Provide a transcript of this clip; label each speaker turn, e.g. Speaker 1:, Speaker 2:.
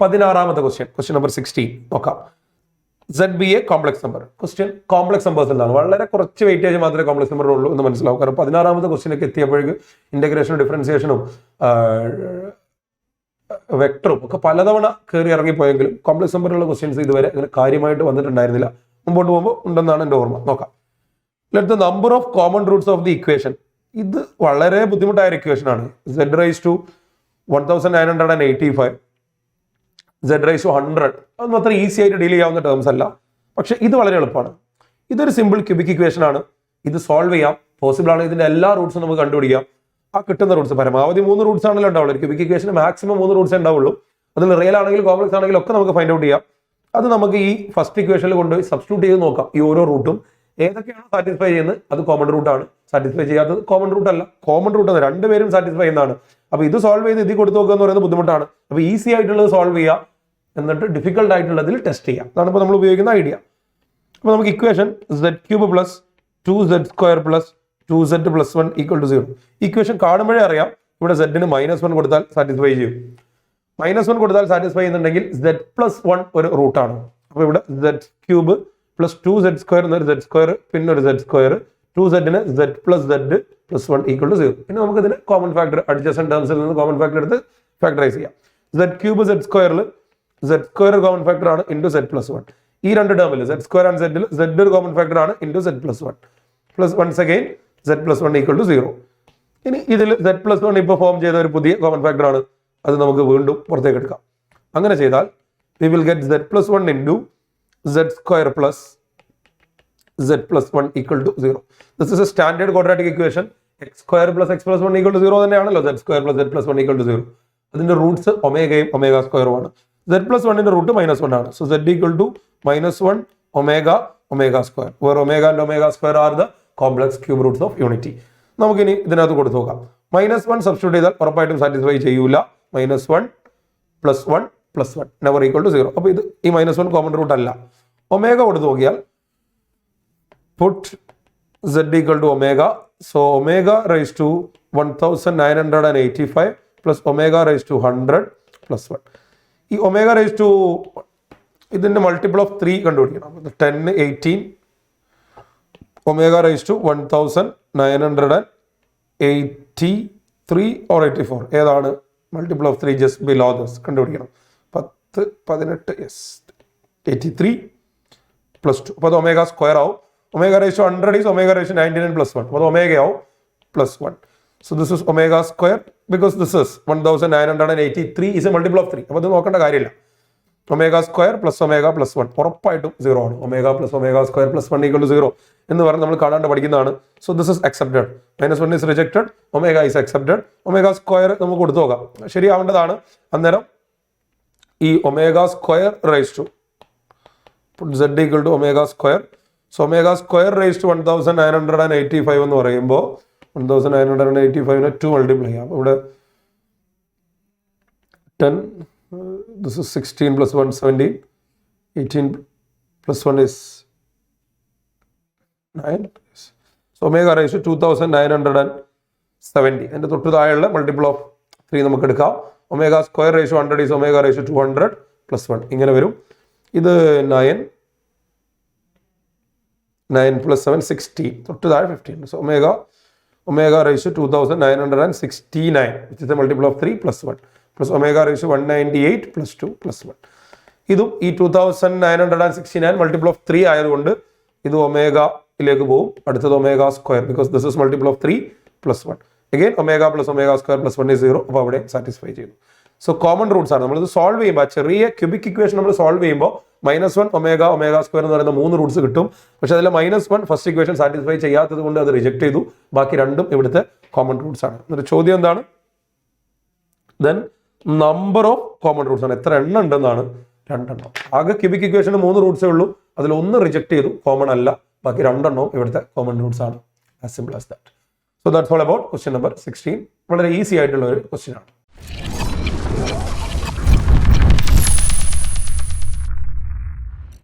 Speaker 1: 16ാമത്തെ question number 16 നോക്കാം. ZBA complex number. Question complex numbers എന്താണ്? വളരെ കുറച്ച് വെയിറ്റേജ് മാത്രമേ കോംപ്ലക്സ് നമ്പർ ഉള്ളൂ എന്ന് മനസ്സിലാവും. കാരണം 16ാമത്തെ ക്വസ്റ്റ്യനൊക്കെ എത്തിയപ്പോഴേക്ക് ഇന്റഗ്രേഷനും ഡിഫറൻസിയേഷനും വെക്ടറും ഒക്കെ പലതവണ കയറി ഇറങ്ങിപ്പോയെങ്കിലും കോംപ്ലക്സ് നമ്പറിലുള്ള ക്വസ്റ്റ്യൻസ് ഇതുവരെ അങ്ങനെ കാര്യമായിട്ട് വന്നിട്ടുണ്ടായിരുന്നില്ല. മുമ്പോട്ട് പോകുമ്പോൾ ഉണ്ടെന്നാണ് എൻ്റെ ഓർമ്മ. നോക്കാം. Let the number of common roots of the equation. ഇത് വളരെ ബുദ്ധിമുട്ടായ ഒരു ഇക്വേഷൻ ആണ്. Z raise to 1985, Z raise to 100. അതൊന്നും അത്ര ഈസി ആയിട്ട് ഡീൽ ചെയ്യാവുന്ന ടേംസ് അല്ല. പക്ഷെ ഇത് വളരെ എളുപ്പമാണ്. ഇതൊരു സിമ്പിൾ ക്യൂബിക് ഇക്വേഷൻ ആണ്. ഇത് സോൾവ് ചെയ്യാം. പോസിബിൾ ആണ്. ഇതിന്റെ എല്ലാ റൂട്ട്സും നമുക്ക് കണ്ടുപിടിക്കാം. ആ കിട്ടുന്ന റൂട്ട്സ് പരമാവധി 3 റൂട്ട്സ് ആണല്ലോ ഉണ്ടാവുള്ളൂ. ക്യൂബിക് ഇക്വേഷന് മാക്സിമം 3 റൂട്ട്സ് ഉണ്ടാവുള്ളൂ. അതിൽ റിയൽ ആണെങ്കിലും കോംപ്ലക്സ് ആണെങ്കിലും ഒക്കെ നമുക്ക് ഫൈൻഡ് ഔട്ട് ചെയ്യാം. അത് നമുക്ക് ഈ ഫസ്റ്റ് ഇക്വേഷനിൽ കൊണ്ടുപോയി സബ്സ്റ്റിറ്റ്യൂട്ട് ചെയ്ത് നോക്കാം. ഈ ഓരോ റൂട്ടും ഏതൊക്കെയാണ് സാറ്റിസ്ഫൈ ചെയ്യുന്നത് അത് കോമൺ റൂട്ടാണ്, സാറ്റിസ്ഫൈ ചെയ്യാത്തത് കോമൺ റൂട്ട് അല്ല. കോമൺ റൂട്ട് ആണ്, രണ്ടുപേരും സാറ്റിസ്ഫൈ ചെയ്യുന്നതാണ്. അപ്പൊ ഇത് സോൾവ് ചെയ്ത് ഇതിൽ കൊടുത്തു നോക്കുക എന്ന് പറയുന്നത് ബുദ്ധിമുട്ടാണ്. അപ്പൊ ഈസി ആയിട്ടുള്ളത് സോൾവ് ചെയ്യുക, എന്നിട്ട് ഡിഫിക്കൽട്ട് ആയിട്ടുള്ളതിൽ ടെസ്റ്റ് ചെയ്യാം. അതാണ് ഇപ്പോൾ നമ്മൾ ഉപയോഗിക്കുന്ന ഐഡിയ. അപ്പൊ നമുക്ക് equation Z³ plus 2Z² plus 2Z plus 1 equal to 0. Equation കാണുമ്പോഴേ അറിയാം ഇവിടെ Z-ന് -1 കൊടുത്താൽ സാറ്റിസ്ഫൈ ചെയ്യും. -1 കൊടുത്താൽ സാറ്റിസ്ഫൈ ചെയ്യുന്നുണ്ടെങ്കിൽ Z+1 ഒരു റൂട്ടാണ്. അപ്പൊ ഇവിടെ Z³ പ്ലസ് 2Z² എന്നൊരു Z² പിന്നെ ഒരു Z², 2Z-ന് Z plus Z plus 1 equal to 0. പിന്നെ നമുക്ക് ഇതിന് കോമൺ ഫാക്ടർ അഡ്ജസന്റ് ടേംസിൽ നിന്ന് കോമൺ ഫാക്ടർ എടുത്ത് ഫാക്ടറൈസ് ചെയ്യാം. Z³ Z²ൽ Z² കോമൺ ഫാക്ടർ ആണ് ഇൻറ്റു Z പ്ലസ് 1. ഈ രണ്ട് ടേമിൽ Z² ആൻഡ് Z-ൽ Z ഒരു കോമൺ ഫാക്ടർ ആണ് into Z plus 1 plus once again Z plus 1 equal to 0. ഇനി ഇതിൽ Z പ്ലസ് 1 ഇപ്പോൾ ഫോം ചെയ്ത ഒരു പുതിയ കോമൺ ഫാക്ടർ ആണ്. അത് നമുക്ക് വീണ്ടും പുറത്തേക്ക് എടുക്കാം. അങ്ങനെ ചെയ്താൽ we will get Z plus 1 into Z² plus Z plus 1 equal to 0. This is a standard quadratic equation. X² plus X plus 1 equal to 0 തന്നെയാണല്ലോ. Z² plus Z plus 1 equal to 0. അതിന്റെ റൂട്ട്സ് ഒമേഗയും ഒമേഗ സ്ക്വയറും ആണ്. Z plus 1 ന്റെ root -1 ആണ്. So Z equal to -1 omega omega square, where omega and omega square are the complex cube roots of unity. നമുക്കിനി ഇതിനകത്ത് കൊടുത്തു നോക്കാം. -1 സബ്സ്റ്റിറ്റ്യൂട്ട് ചെയ്താൽ ഉറപ്പായിട്ടും സാറ്റിസ്ഫൈ ചെയ്യൂല. -1 plus 1 plus 1 never equal to 0. അപ്പോൾ ഇത് ഈ -1 കോമൺ റൂട്ട് അല്ല. ഒമേഗ കൊടുത്തു നോക്കിയാൽ put Z equal to omega. So omega raised to 1985 plus omega raised to 100 plus 1. ഈ ഒമേഗ raised to ഇതിന്റെ മൾട്ടിപ്പിൾ ഓഫ് 3 കണ്ടുപിടിക്കണം. 10, 18, omega raised to 1983 or 84. ഏതാണ് multiple of 3 just below this കണ്ടുപിടിക്കണം. 10, 18, yes 83 plus 2. അപ്പോൾ അത് omega square ആവും. Omega raise to 100 is omega raise to 99 plus 1. അപ്പോൾ അത് ഒമേഗ ആവും plus 1. So this is omega square because this is 1983 is a multiple of 3. അപ്പോൾ അത് നോക്കേണ്ട കാര്യമില്ല. Omega square plus omega plus 1 ഉറപ്പായിട്ടും 0 ആണ്. Omega plus omega square plus 1 equal to 0 എന്ന് പറഞ്ഞ് നമ്മൾ കാണാണ്ട് പഠിക്കുന്നതാണ്. So this is accepted. -1 is rejected. Omega is accepted. Omega square നമുക്ക് കൊടുത്തു നോക്കാം. ശരിയാവേണ്ടതാണ്. അന്നേരം ഈ omega square raise to Z equal to omega square. So omega square raised to 1985 എന്ന് പറയുമ്പോൾ 1985 2 മൾട്ടിപ്ലൈ ചെയ്യാം. ഇവിടെ 10, this is 16 plus 1 17, 18 plus 1 is 9. So omega raised to 2970. അതിന്റെ തൊട്ട് താഴെയുള്ള മൾട്ടിപ്പിൾ ഓഫ് 3 നമുക്ക് എടുക്കാം. Omega square ratio 100 is omega ratio 200 plus 1 ഇങ്ങനെ വരും. ഇത് 9 plus 7 16 തൊട്ട് താഴെ 15. So omega ratio 2969 which is the multiple of 3 plus 1 plus omega ratio 198 plus 2 plus 1. ഇതും ഈ 2969 മൾട്ടിപ്പിൾ ഓഫ് 3 ആയതുകൊണ്ട് ഇത് ഒമേഗയിലേക്ക് പോകും. അടുത്തത് omega square because this is multiple of 3 plus 1. Again omega plus omega square plus 1 is 0. അപ്പോൾ അവിടെ satisfy ചെയ്യുന്നു. So common Roots ആണ്. നമ്മളിത് സോൾവ് ചെയ്യുമ്പോൾ ചെറിയ ക്യൂബിക് ഇക്വേഷൻ നമ്മൾ സോൾവ് ചെയ്യുമ്പോൾ -1 ഒമേഗ ഒമേഗ സ്ക്വയർ എന്ന് പറയുന്ന 3 റൂട്ട്സ് കിട്ടും. പക്ഷെ അതിൽ -1 ഫസ്റ്റ് ഇക്വേഷൻ സാറ്റിസ്ഫൈ ചെയ്യാത്തത് കൊണ്ട് അത് റിജക്ട് ചെയ്തു. ബാക്കി രണ്ടും ഇവിടുത്തെ കോമൺ റൂട്ട്സ് ആണ്. എന്നിട്ട് ചോദ്യം എന്താണ്? Then number of common Roots ആണ്. എത്ര എണ്ണം ഉണ്ടെന്നാണ്? 2 എണ്ണം. ആകെ ക്യൂബിക് ഇക്വേഷന് 3 റൂട്ട്സേ ഉള്ളൂ. അതിൽ 1 റിജക്ട് ചെയ്തു, കോമൺ അല്ല. ബാക്കി 2 എണ്ണവും ഇവിടുത്തെ കോമൺ റൂട്ട്സ് ആണ്. As simple as that. So that's all about question number 16. വളരെ ഈസി ആയിട്ടുള്ള ഒരു ക്വസ്റ്റ്യൻ ആണ്.